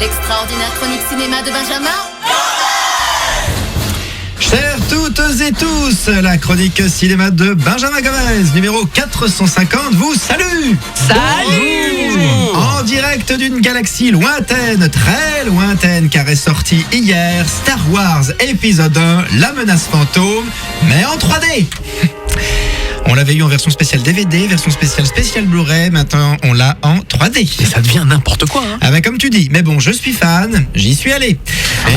L'extraordinaire chronique cinéma de Benjamin. Chers toutes et tous, la chronique cinéma de Benjamin Gomez, numéro 450, vous salue. Salut. En direct d'une galaxie lointaine, très lointaine, car est sorti hier Star Wars épisode 1, La menace fantôme, mais en 3D. On l'avait eu en version spéciale DVD, version spéciale Blu-ray, maintenant on l'a en 3D. Et ça devient n'importe quoi, hein. Ah bah comme tu dis, mais bon, je suis fan, j'y suis allé.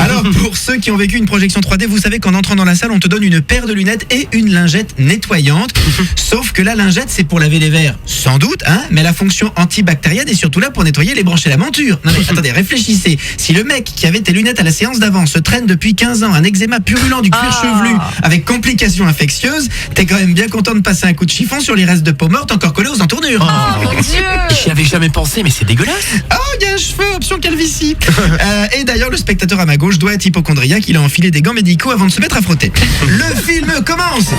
Alors pour ceux qui ont vécu une projection 3D, vous savez qu'en entrant dans la salle, on te donne une paire de lunettes et une lingette nettoyante. Sauf que la lingette, c'est pour laver les verres, sans doute, hein, mais la fonction antibactérienne est surtout là pour nettoyer les branches et la monture. Non mais attendez, réfléchissez. Si le mec qui avait tes lunettes à la séance d'avant se traîne depuis 15 ans un eczéma purulent du cuir chevelu avec complications infectieuses, t'es quand même bien content de passer un coup de chiffon sur les restes de peau morte encore collés aux entournures. Oh mon Dieu. J'y avais jamais pensé, mais c'est dégueulasse. Oh, il y a un cheveu, option calvitie. Et d'ailleurs, le spectateur à ma gauche doit être hypocondriaque. Il a enfilé des gants médicaux avant de se mettre à frotter. Le film commence.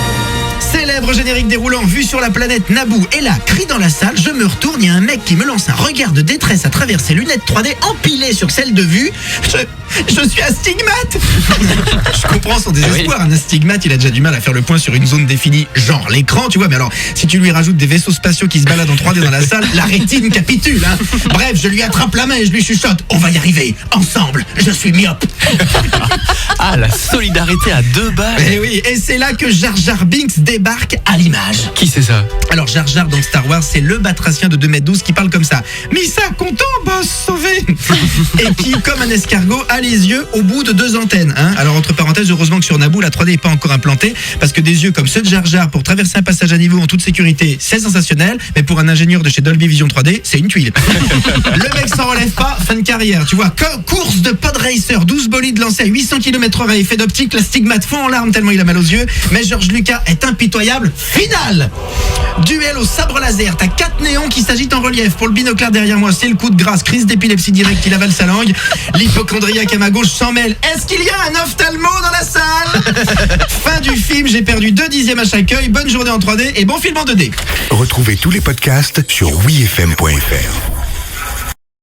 Célèbre générique déroulant vu sur la planète Naboo. Et là, cri dans la salle, je me retourne, il y a un mec qui me lance un regard de détresse à travers ses lunettes 3D empilées sur celles de vue. Je suis astigmate. Je comprends son désespoir. Un astigmate, il a déjà du mal à faire le point sur une zone définie, genre l'écran, tu vois. Mais alors, si tu lui rajoutes des vaisseaux spatiaux qui se baladent en 3D dans la salle, la rétine capitule, hein. Bref, je lui attrape la main et je lui chuchote. On va y arriver, ensemble, je suis myope. Ah, la solidarité à 2 balles. Et oui, et c'est là que Jar Jar Binks débarque à l'image. Qui c'est ça? Alors Jar Jar dans Star Wars, c'est le batracien de 2m12 qui parle comme ça. Missa, content, boss, sauvé. Et qui, comme un escargot, a les yeux au bout de 2 antennes, hein. Alors entre parenthèses, heureusement que sur Naboo, la 3D n'est pas encore implantée, parce que des yeux comme ceux de Jar Jar pour traverser un passage à niveau en toute sécurité, c'est sensationnel, mais pour un ingénieur de chez Dolby Vision 3D, c'est une tuile. Le mec s'en relève pas, fin de carrière, tu vois. Course de pod racer, 12 bolides lancés à 800 km/h à effet d'optique, la stigmate fond en larmes tellement il a mal aux yeux, mais George Lucas est impitoyable. Finale. Duel au sabre laser, t'as 4 néons qui s'agitent en relief. Pour le binoclard derrière moi, c'est le coup de grâce, crise d'épilepsie directe qui avale sa langue. L'hypochondriaque à ma gauche s'en mêle. Est-ce qu'il y a un ophtalmo dans la salle? Fin du film, j'ai perdu 2 dixièmes à chaque œil. Bonne journée en 3D et bon film en 2D. Retrouvez tous les podcasts sur wifm.fr.